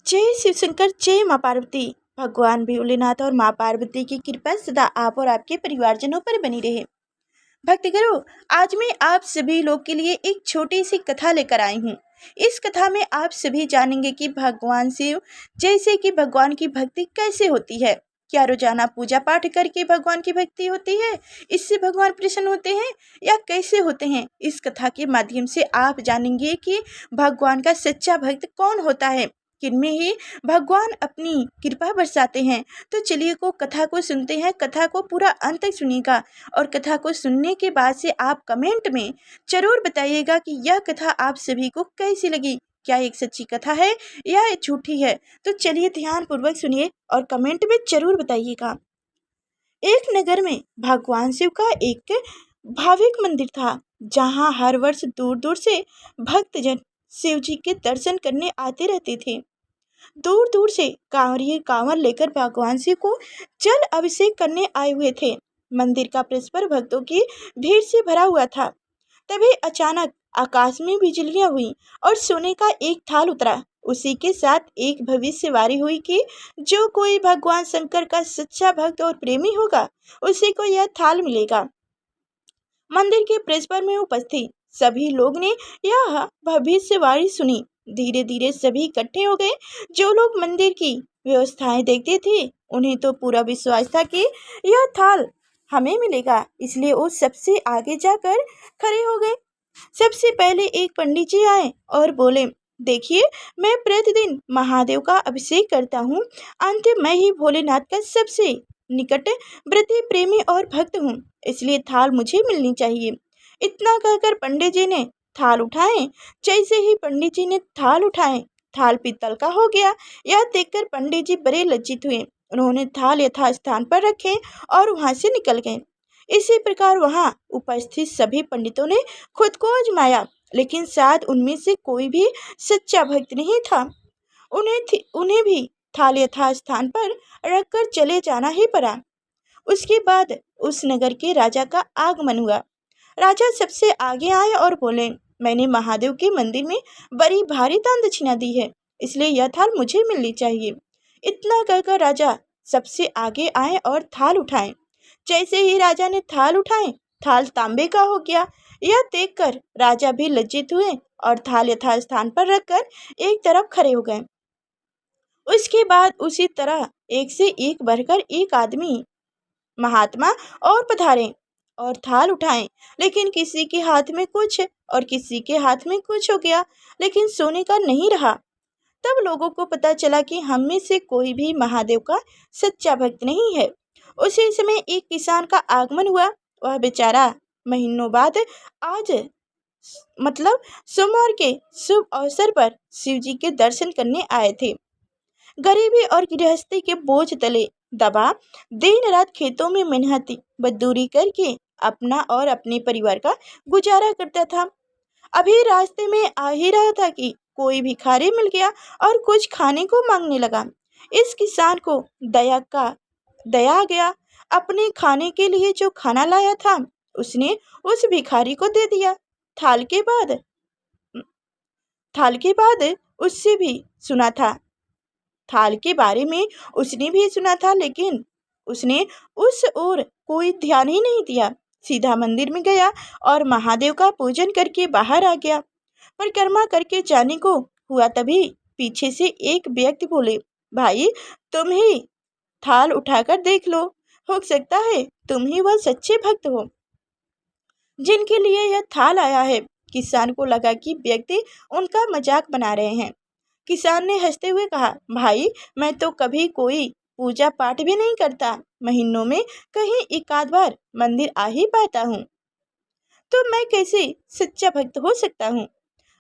जय शिव शंकर, जय माँ पार्वती। भगवान भोलेनाथ और माँ पार्वती की कृपा सदा आप और आपके परिवारजनों पर बनी रहे। भक्तगणों, आज मैं आप सभी लोग के लिए एक छोटी सी कथा लेकर आई हूँ। इस कथा में आप सभी जानेंगे कि भगवान शिव जैसे कि भगवान की भक्ति कैसे होती है। क्या रोजाना पूजा पाठ करके भगवान की भक्ति होती है, इससे भगवान प्रसन्न होते हैं या कैसे होते हैं। इस कथा के माध्यम से आप जानेंगे कि भगवान का सच्चा भक्त कौन होता है, किनमें ही भगवान अपनी कृपा बरसाते हैं। तो चलिए को कथा को सुनते हैं। कथा को पूरा अंत तक सुनिएगा और कथा को सुनने के बाद से आप कमेंट में जरूर बताइएगा कि यह कथा आप सभी को कैसी लगी। क्या एक सच्ची कथा है या एक झूठी है। तो चलिए ध्यान पूर्वक सुनिए और कमेंट में जरूर बताइएगा। एक नगर में भगवान शिव का एक भाविक मंदिर था, जहां हर वर्ष दूर दूर से भक्तजन शिव जी के दर्शन करने आते रहते थे। दूर दूर से कांवरिये कांवर लेकर भगवान शिव को जल अभिषेक करने आए हुए थे। मंदिर का परिसर भक्तों की भीड़ से भरा हुआ था। तभी अचानक आकाश में बिजलियां हुई और सोने का एक थाल उतरा। उसी के साथ एक भविष्यवाणी हुई कि जो कोई भगवान शंकर का सच्चा भक्त और प्रेमी होगा, उसी को यह थाल मिलेगा। मंदिर के परिसर में उपस्थित सभी लोग ने यह भविष्यवाणी सुनी। धीरे धीरे सभी इकट्ठे हो गए। जो लोग मंदिर की व्यवस्थाएं देखते थे, उन्हें तो पूरा विश्वास था कि यह थाल हमें मिलेगा, इसलिए वो सबसे आगे जाकर खड़े हो गए। सबसे पहले एक पंडित जी आए और बोले, देखिए, मैं प्रतिदिन महादेव का अभिषेक करता हूँ। अंत मैं ही भोलेनाथ का सबसे निकट व्रती प्रेमी और भक्त हूँ, इसलिए थाल मुझे मिलनी चाहिए। इतना कहकर पंडित जी ने थाल उठाए। जैसे ही पंडित जी ने थाल उठाए, थाल पीतल का हो गया। यह देखकर पंडित जी बड़े लज्जित हुए। उन्होंने थाल यथास्थान पर रखे और वहां से निकल गए। इसी प्रकार वहां उपस्थित सभी पंडितों ने खुद को आजमाया, लेकिन शायद उनमें से कोई भी सच्चा भक्त नहीं था। उन्हें भी थाल यथास्थान पर रखकर चले जाना ही पड़ा। उसके बाद उस नगर के राजा का आगमन हुआ। राजा सबसे आगे आए और बोले, मैंने महादेव के मंदिर में बड़ी भारी दान दक्षिणा दी है, इसलिए यह थाल मुझे मिलनी चाहिए। इतना कहकर राजा सबसे आगे आए और थाल उठाए। जैसे ही राजा ने थाल उठाए, थाल तांबे का हो गया। यह देखकर राजा भी लज्जित हुए और थाल यथास्थान पर रखकर एक तरफ खड़े हो गए। उसके बाद उसी तरह एक से एक बढ़कर एक आदमी महात्मा और पधारे और थाल उठाए, लेकिन किसी के हाथ में कुछ और किसी के हाथ में कुछ हो गया, लेकिन सोने का नहीं रहा। तब लोगों को पता चला कि हम में से कोई भी महादेव का सच्चा भक्त नहीं है। उसी समय एक किसान का आगमन हुआ। वह बेचारा महीनों बाद आज मतलब सोमवार के शुभ अवसर पर शिव जी के दर्शन करने आए थे। गरीबी और गृहस्थी के बोझ तले दबा दिन रात खेतों में मेहनती मजदूरी करके अपना और अपने परिवार का गुजारा करता था। अभी रास्ते में आ ही रहा था कि कोई भिखारी मिल गया और कुछ खाने को मांगने लगा। इस किसान को दया आ गया। अपने खाने के लिए जो खाना लाया था, उसने उस भिखारी को दे दिया। थाल के बाद उससे भी सुना था थाल के बारे में उसने भी सुना था, लेकिन उसने उस ओर कोई ध्यान ही नहीं दिया। सीधा मंदिर में गया और महादेव का पूजन करके बाहर आ गया। परिक्रमा करके जाने को हुआ, तभी पीछे से एक व्यक्ति बोले, भाई, तुम ही थाल उठाकर देख लो, हो सकता है तुम ही वह सच्चे भक्त हो जिनके लिए यह थाल आया है। किसान को लगा कि व्यक्ति उनका मजाक बना रहे हैं। किसान ने हंसते हुए कहा, भाई, मैं तो कभी कोई पूजा पाठ भी नहीं करता, महीनों में कहीं एक आध बार मंदिर आ ही पाता हूँ, तो मैं कैसे सच्चा भक्त हो सकता हूँ।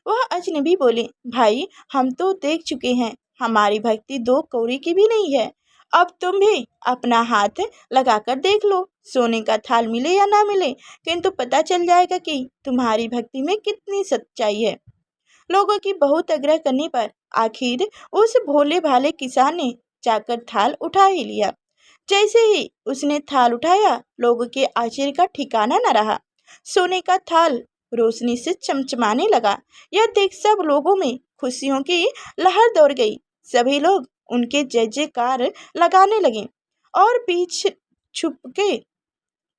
वह अजनबी बोले, भाई, हम तो देख चुके हैं, हमारी भक्ति दो कौड़ी की भी नहीं है। अब तुम भी अपना हाथ लगाकर देख लो, सोने का थाल मिले या ना मिले, किंतु पता चल जाएगा कि तुम्हारी भक्ति में कितनी सच्चाई है। लोगों की बहुत आग्रह करने पर आखिर उस भोले भाले किसान ने जाकर थाल उठा ही लिया। जैसे ही उसने थाल उठाया, लोगों के आश्चर्य का ठिकाना न रहा। सोने का थाल रोशनी से चमचमाने लगा। यह देख सब लोगों में खुशियों की लहर दौड़ गई। सभी लोग उनके जय जयकार लगाने लगे और पीछे छुप के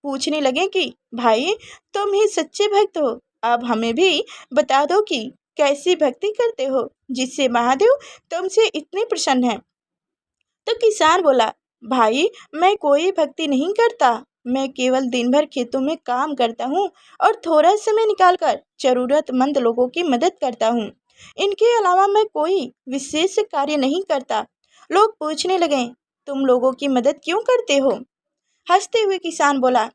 पूछने लगे कि भाई, तुम ही सच्चे भक्त हो। अब हमें भी बता दो कि कैसी भक्ति करते हो जिससे महादेव तुमसे इतने प्रसन्न हैं। तो किसान बोला, भाई, मैं कोई भक्ति नहीं करता। मैं केवल दिन भर खेतों में काम करता हूँ और थोड़ा समय निकालकर जरूरतमंद लोगों की मदद करता हूँ। इनके अलावा मैं कोई विशेष कार्य नहीं करता। लोग पूछने लगे, तुम लोगों की मदद क्यों करते हो? हंसते हुए किसान बोला,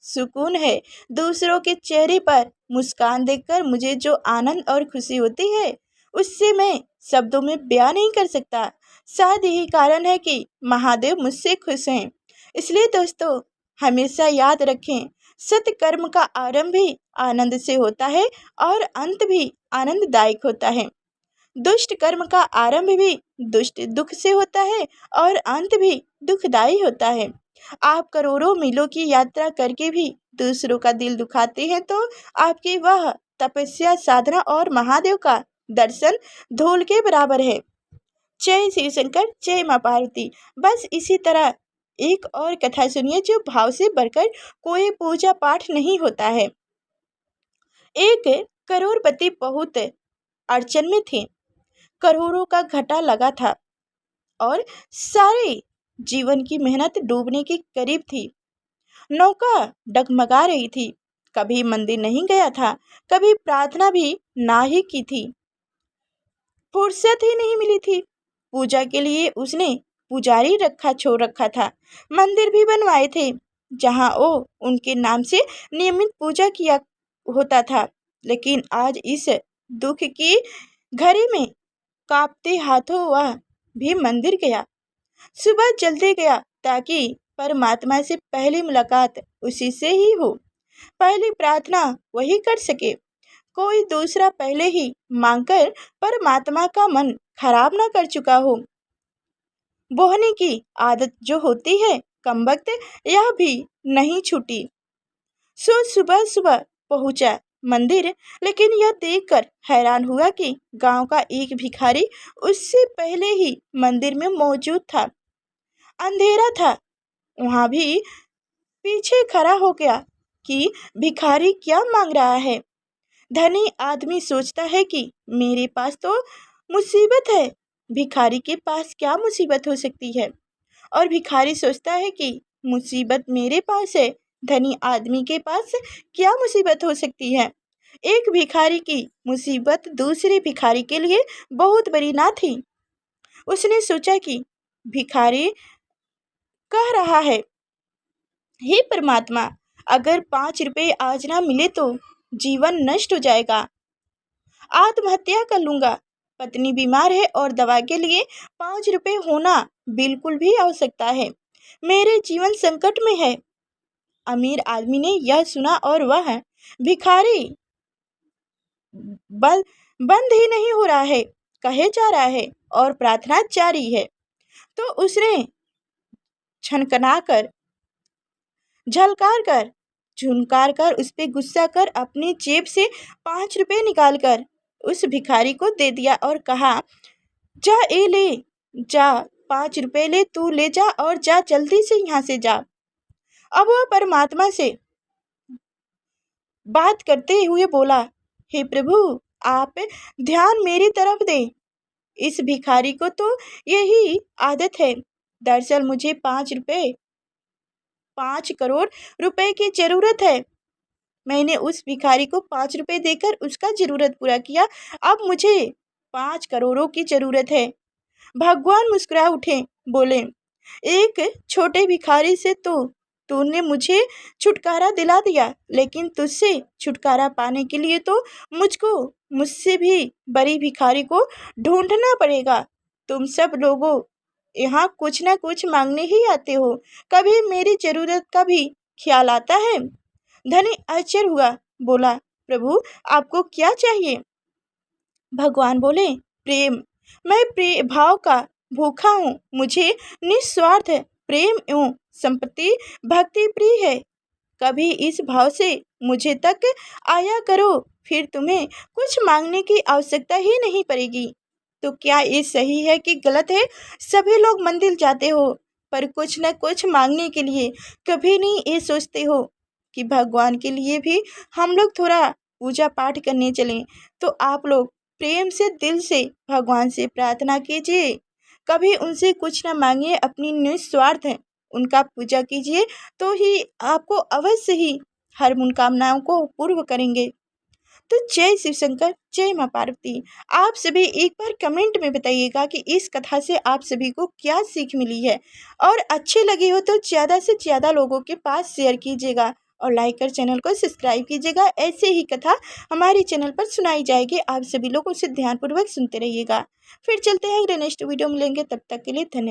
सुकून है। दूसरों के चेहरे पर मुस्कान देखकर मुझे जो आनंद और खुशी होती है, उससे मैं शब्दों में बयां नहीं कर सकता। शायद यही कारण है कि महादेव मुझसे खुश हैं। इसलिए दोस्तों, हमेशा याद रखें, सत्कर्म का आरंभ भी आनंद से होता है और अंत भी आनंददायक होता है। दुष्ट कर्म का आरंभ भी दुष्ट दुख से होता है और अंत भी दुखदायी होता है। आप करोड़ों मीलों की यात्रा करके भी दूसरों का दिल दुखाते हैं तो आपकी वह तपस्या, साधना और महादेव का दर्शन धूल के बराबर है। जय शिव शंकर, जय माँ पार्वती। बस इसी तरह एक और कथा सुनिए जो भाव से बढ़कर कोई पूजा पाठ नहीं होता है। एक करोड़पति बहुत अड़चन में थे। करोड़ों का घाटा लगा था और सारे जीवन की मेहनत डूबने के करीब थी। नौका डगमगा रही थी। कभी मंदिर नहीं गया था, कभी प्रार्थना भी ना ही की थी। फुर्सत ही नहीं मिली थी। पूजा के लिए उसने पुजारी छोड़ रखा था। मंदिर भी बनवाए थे जहां वो उनके नाम से नियमित पूजा किया होता था। लेकिन आज इस दुख की घड़ी में कांपते हाथों वह भी मंदिर गया। सुबह जल्दी गया ताकि परमात्मा से पहली मुलाकात उसी से ही हो, पहली प्रार्थना वही कर सके। कोई दूसरा पहले ही मांगकर परमात्मा का मन खराब ना कर चुका हो। बोहने की आदत जो होती है, कमबख्त यह भी नहीं छूटी। सो सुबह सुबह पहुंचा मंदिर, लेकिन यह देखकर हैरान हुआ कि गांव का एक भिखारी उससे पहले ही मंदिर में मौजूद था। अंधेरा था। वहां भी पीछे खड़ा हो गया कि भिखारी क्या मांग रहा है। धनी आदमी सोचता है कि मेरे पास तो मुसीबत है, भिखारी के पास क्या मुसीबत हो सकती है। और भिखारी सोचता है कि मुसीबत मेरे पास है, धनी आदमी के पास क्या मुसीबत हो सकती है। एक भिखारी की मुसीबत दूसरे भिखारी के लिए बहुत बड़ी ना थी। उसने सोचा कि भिखारी कह रहा है, हे परमात्मा, अगर 5 रुपए आज ना मिले तो जीवन नष्ट हो जाएगा, आत्महत्या कर लूंगा। पत्नी बीमार है और दवा के लिए 5 रुपए होना बिल्कुल भी आवश्यकता है। मेरे जीवन संकट में है। अमीर आदमी ने यह सुना और वह भिखारी बंद ही नहीं हो रहा है, कहे जा रहा है और प्रार्थना जारी है। तो उसने छनकना कर, झलकार कर, झुनकार कर, उस पे गुस्सा कर अपनी जेब से 5 रुपए निकाल कर उस भिखारी को दे दिया और कहा, जा ए ले जा, 5 रुपए ले, तू ले जा और जा, जल्दी से यहाँ से जा। अब वह परमात्मा से बात करते हुए बोला, हे प्रभु, आप ध्यान मेरी तरफ दें। इस भिखारी को तो यही आदत है। दरअसल मुझे 5 करोड़ रुपए की जरूरत है। मैंने उस भिखारी को 5 रुपए देकर उसका जरूरत पूरा किया। अब मुझे 5 करोड़ों की जरूरत है। भगवान मुस्कुरा उठे, बोले, एक छोटे भिखारी से तो तूने मुझे छुटकारा दिला दिया, लेकिन तुझसे छुटकारा पाने के लिए तो मुझसे भी बड़ी भिखारी को ढूंढना पड़ेगा। तुम सब लोगों यहाँ कुछ ना कुछ मांगने ही आते हो, कभी मेरी जरूरत का भी ख्याल आता है? धनी आश्चर्य हुआ, बोला, प्रभु, आपको क्या चाहिए? भगवान बोले, प्रेम। मैं भाव का भूखा हूँ। मुझे निस्वार्थ प्रेम एवं संपत्ति भक्ति प्रिय है। कभी इस भाव से मुझे तक आया करो, फिर तुम्हें कुछ मांगने की आवश्यकता ही नहीं पड़ेगी। तो क्या ये सही है कि गलत है? सभी लोग मंदिर जाते हो पर कुछ न कुछ मांगने के लिए, कभी नहीं ये सोचते हो कि भगवान के लिए भी हम लोग थोड़ा पूजा पाठ करने चलें। तो आप लोग प्रेम से दिल से भगवान से प्रार्थना कीजिए, कभी उनसे कुछ न मांगिए, अपनी निस्वार्थ है उनका पूजा कीजिए, तो ही आपको अवश्य ही हर मनोकामनाओं को पूर्ण करेंगे। तो जय शिव शंकर, जय माँ पार्वती। आप सभी एक बार कमेंट में बताइएगा कि इस कथा से आप सभी को क्या सीख मिली है, और अच्छी लगी हो तो ज़्यादा से ज़्यादा लोगों के पास शेयर कीजिएगा और लाइक कर चैनल को सब्सक्राइब कीजिएगा। ऐसे ही कथा हमारे चैनल पर सुनाई जाएगी, आप सभी लोग उसे ध्यानपूर्वक सुनते रहिएगा। फिर चलते हैं अगले नेक्स्ट वीडियो में, मिलेंगे, तब तक के लिए धन्यवाद।